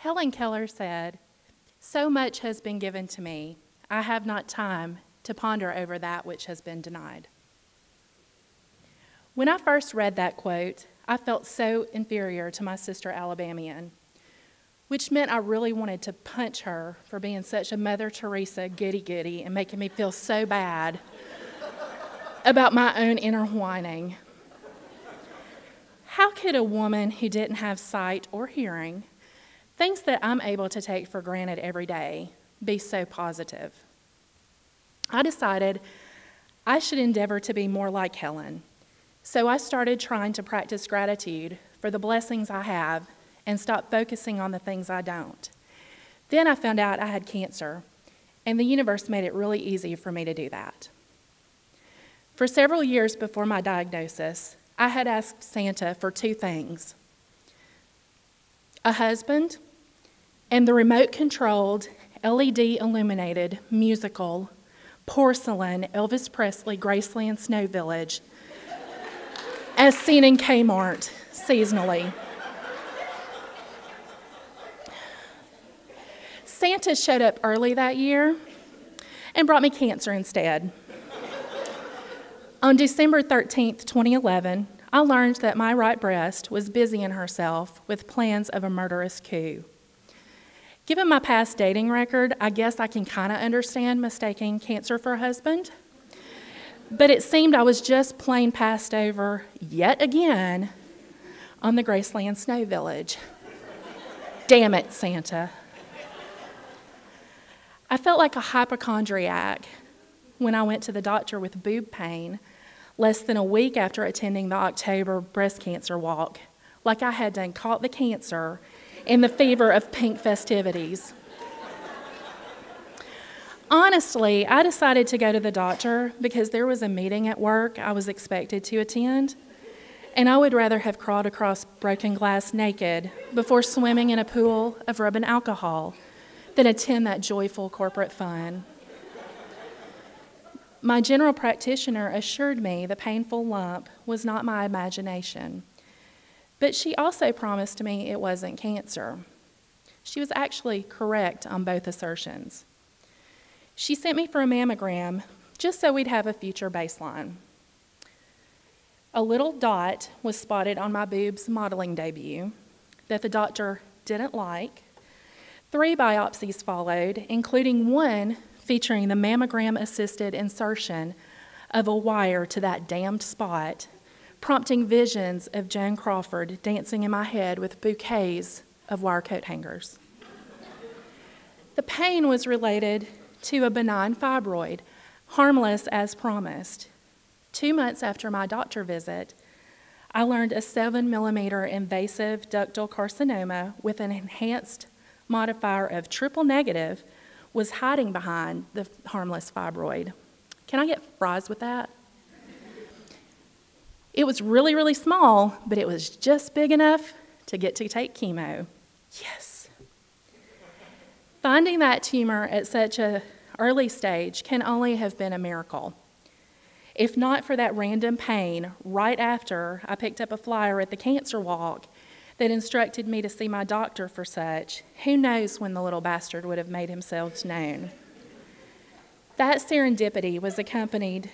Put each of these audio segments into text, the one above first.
Helen Keller said, "So much has been given to me, I have not time to ponder over that which has been denied." When I first read that quote, I felt so inferior to my sister Alabamian, which meant I really wanted to punch her for being such a Mother Teresa goody-goody and making me feel so bad about my own inner whining. How could a woman who didn't have sight or hearing, things that I'm able to take for granted every day, be so positive? I decided I should endeavor to be more like Helen. So I started trying to practice gratitude for the blessings I have and stop focusing on the things I don't. Then I found out I had cancer, and the universe made it really easy for me to do that. For several years before my diagnosis, I had asked Santa for two things: a husband and the remote-controlled, LED-illuminated, musical, porcelain Elvis Presley Graceland Snow Village as seen in Kmart seasonally. Santa showed up early that year and brought me cancer instead. On December 13th, 2011, I learned that my right breast was busying herself with plans of a murderous coup. Given my past dating record, I guess I can kind of understand mistaking cancer for a husband. But it seemed I was just plain passed over yet again on the Graceland Snow Village. Damn it, Santa. I felt like a hypochondriac when I went to the doctor with boob pain less than a week after attending the October breast cancer walk, like I had done caught the cancer in the fever of pink festivities. Honestly, I decided to go to the doctor because there was a meeting at work I was expected to attend, and I would rather have crawled across broken glass naked before swimming in a pool of rubbing alcohol than attend that joyful corporate fun. My general practitioner assured me the painful lump was not my imagination, but she also promised me it wasn't cancer. She was actually correct on both assertions. She sent me for a mammogram just so we'd have a future baseline. A little dot was spotted on my boob's modeling debut that the doctor didn't like. 3 biopsies followed, including one featuring the mammogram-assisted insertion of a wire to that damned spot, prompting visions of Joan Crawford dancing in my head with bouquets of wire coat hangers. The pain was related to a benign fibroid, harmless as promised. 2 months after my doctor visit, I learned a 7-millimeter invasive ductal carcinoma with an enhanced modifier of triple negative was hiding behind the harmless fibroid. Can I get fries with that? It was really, really small, but it was just big enough to get to take chemo. Yes. Finding that tumor at such an early stage can only have been a miracle. If not for that random pain right after I picked up a flyer at the cancer walk that instructed me to see my doctor for such, who knows when the little bastard would have made himself known. That serendipity was accompanied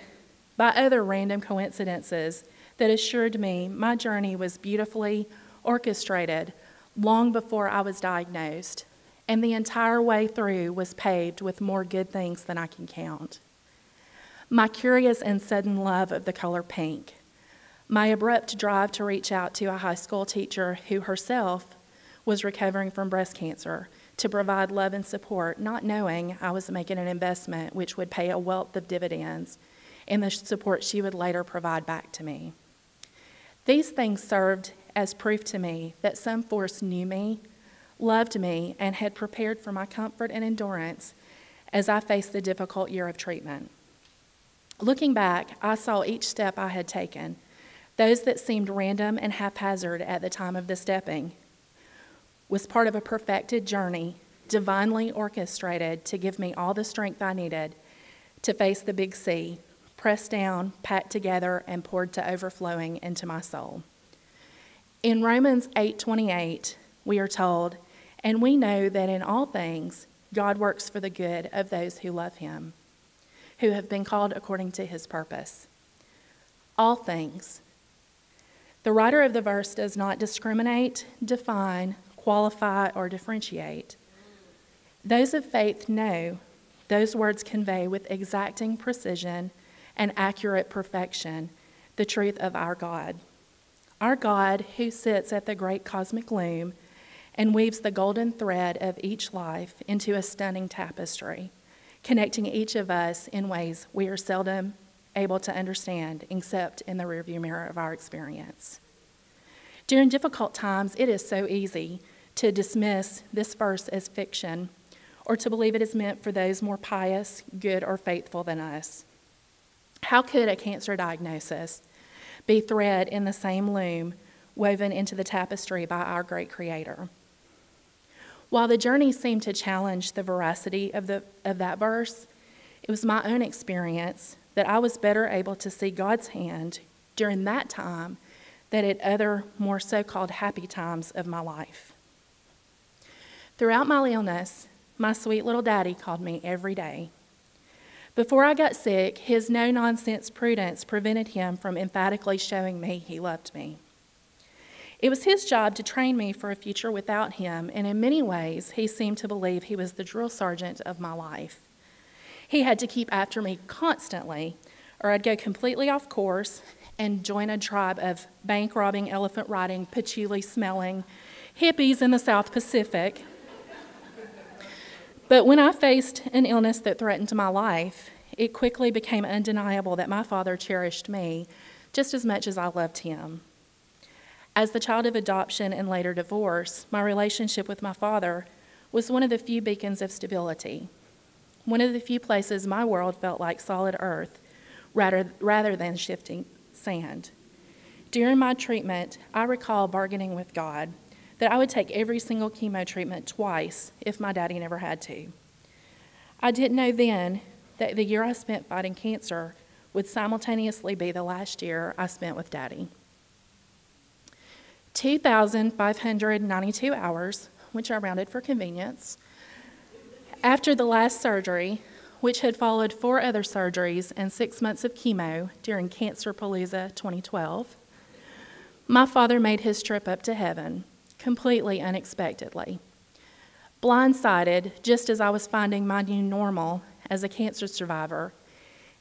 by other random coincidences that assured me my journey was beautifully orchestrated long before I was diagnosed, and the entire way through was paved with more good things than I can count. My curious and sudden love of the color pink, my abrupt drive to reach out to a high school teacher who herself was recovering from breast cancer to provide love and support, not knowing I was making an investment which would pay a wealth of dividends in the support she would later provide back to me. These things served as proof to me that some force knew me, loved me, and had prepared for my comfort and endurance as I faced the difficult year of treatment. Looking back, I saw each step I had taken, those that seemed random and haphazard at the time of the stepping, was part of a perfected journey, divinely orchestrated to give me all the strength I needed to face the big sea, pressed down, packed together, and poured to overflowing into my soul. In Romans 8:28, we are told, And we know that in all things, God works for the good of those who love him, who have been called according to his purpose. All things. The writer of the verse does not discriminate, define, qualify, or differentiate. Those of faith know those words convey with exacting precision and accurate perfection the truth of our God. Our God who sits at the great cosmic loom and weaves the golden thread of each life into a stunning tapestry, connecting each of us in ways we are seldom able to understand except in the rearview mirror of our experience. During difficult times, it is so easy to dismiss this verse as fiction or to believe it is meant for those more pious, good, or faithful than us. How could a cancer diagnosis be thread in the same loom woven into the tapestry by our great Creator? While the journey seemed to challenge the veracity of that verse, it was my own experience that I was better able to see God's hand during that time than at other more so-called happy times of my life. Throughout my illness, my sweet little daddy called me every day. Before I got sick, his no-nonsense prudence prevented him from emphatically showing me he loved me. It was his job to train me for a future without him, and in many ways, he seemed to believe he was the drill sergeant of my life. He had to keep after me constantly, or I'd go completely off course and join a tribe of bank-robbing, elephant-riding, patchouli-smelling hippies in the South Pacific. But when I faced an illness that threatened my life, it quickly became undeniable that my father cherished me just as much as I loved him. As the child of adoption and later divorce, my relationship with my father was one of the few beacons of stability, one of the few places my world felt like solid earth rather than shifting sand. During my treatment, I recall bargaining with God that I would take every single chemo treatment twice if my daddy never had to. I didn't know then that the year I spent fighting cancer would simultaneously be the last year I spent with daddy. 2,592 hours, which I rounded for convenience, after the last surgery, which had followed 4 other surgeries and 6 months of chemo during Cancer Palooza 2012, my father made his trip up to heaven, completely unexpectedly. Blindsided, just as I was finding my new normal as a cancer survivor,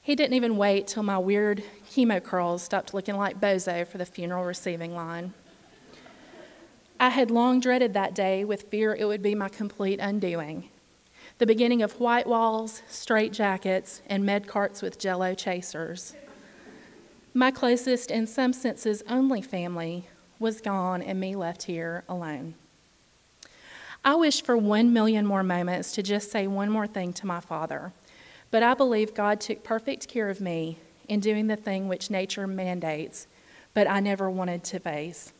he didn't even wait till my weird chemo curls stopped looking like Bozo for the funeral receiving line. I had long dreaded that day with fear it would be my complete undoing. The beginning of white walls, straight jackets, and med carts with Jell-O chasers. My closest, in some senses only family, was gone and me left here alone. I wish for 1 million more moments to just say one more thing to my father, but I believe God took perfect care of me in doing the thing which nature mandates, but I never wanted to face.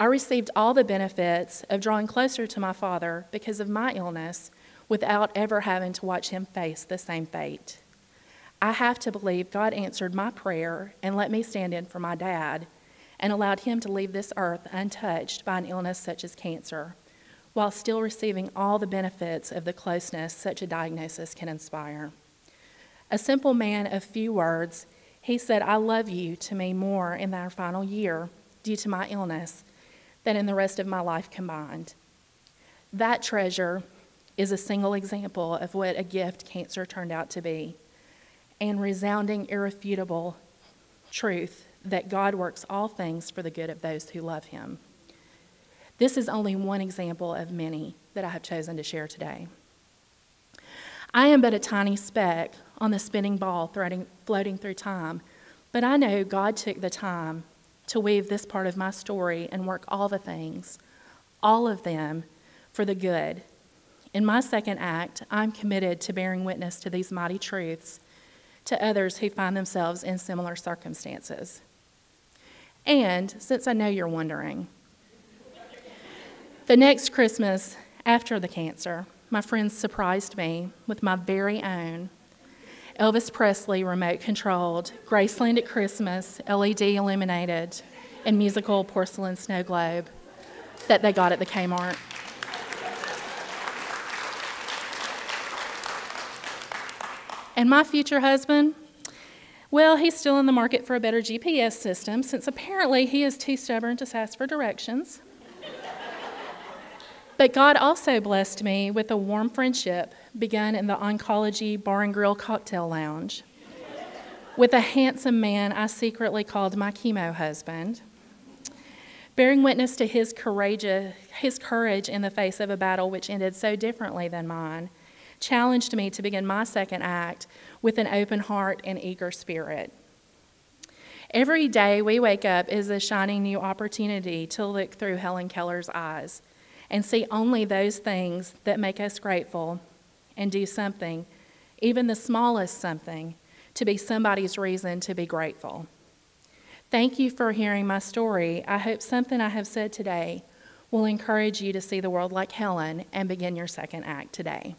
I received all the benefits of drawing closer to my father because of my illness without ever having to watch him face the same fate. I have to believe God answered my prayer and let me stand in for my dad and allowed him to leave this earth untouched by an illness such as cancer, while still receiving all the benefits of the closeness such a diagnosis can inspire. A simple man of few words, he said, "I love you," to me more in our final year due to my illness than in the rest of my life combined. That treasure is a single example of what a gift cancer turned out to be, and resounding, irrefutable truth that God works all things for the good of those who love him. This is only one example of many that I have chosen to share today. I am but a tiny speck on the spinning ball floating through time, but I know God took the time to weave this part of my story and work all the things, all of them, for the good. In my second act, I'm committed to bearing witness to these mighty truths to others who find themselves in similar circumstances. And since I know you're wondering, the next Christmas after the cancer, my friends surprised me with my very own Elvis Presley remote-controlled Graceland at Christmas LED illuminated and musical porcelain snow globe, that they got at the Kmart. And my future husband, well, he's still in the market for a better GPS system, since apparently he is too stubborn to ask for directions. But God also blessed me with a warm friendship begun in the Oncology Bar and Grill cocktail lounge with a handsome man I secretly called my chemo husband. Bearing witness to his courage in the face of a battle which ended so differently than mine, challenged me to begin my second act with an open heart and eager spirit. Every day we wake up is a shining new opportunity to look through Helen Keller's eyes and see only those things that make us grateful and do something, even the smallest something, to be somebody's reason to be grateful. Thank you for hearing my story. I hope something I have said today will encourage you to see the world like Helen and begin your second act today.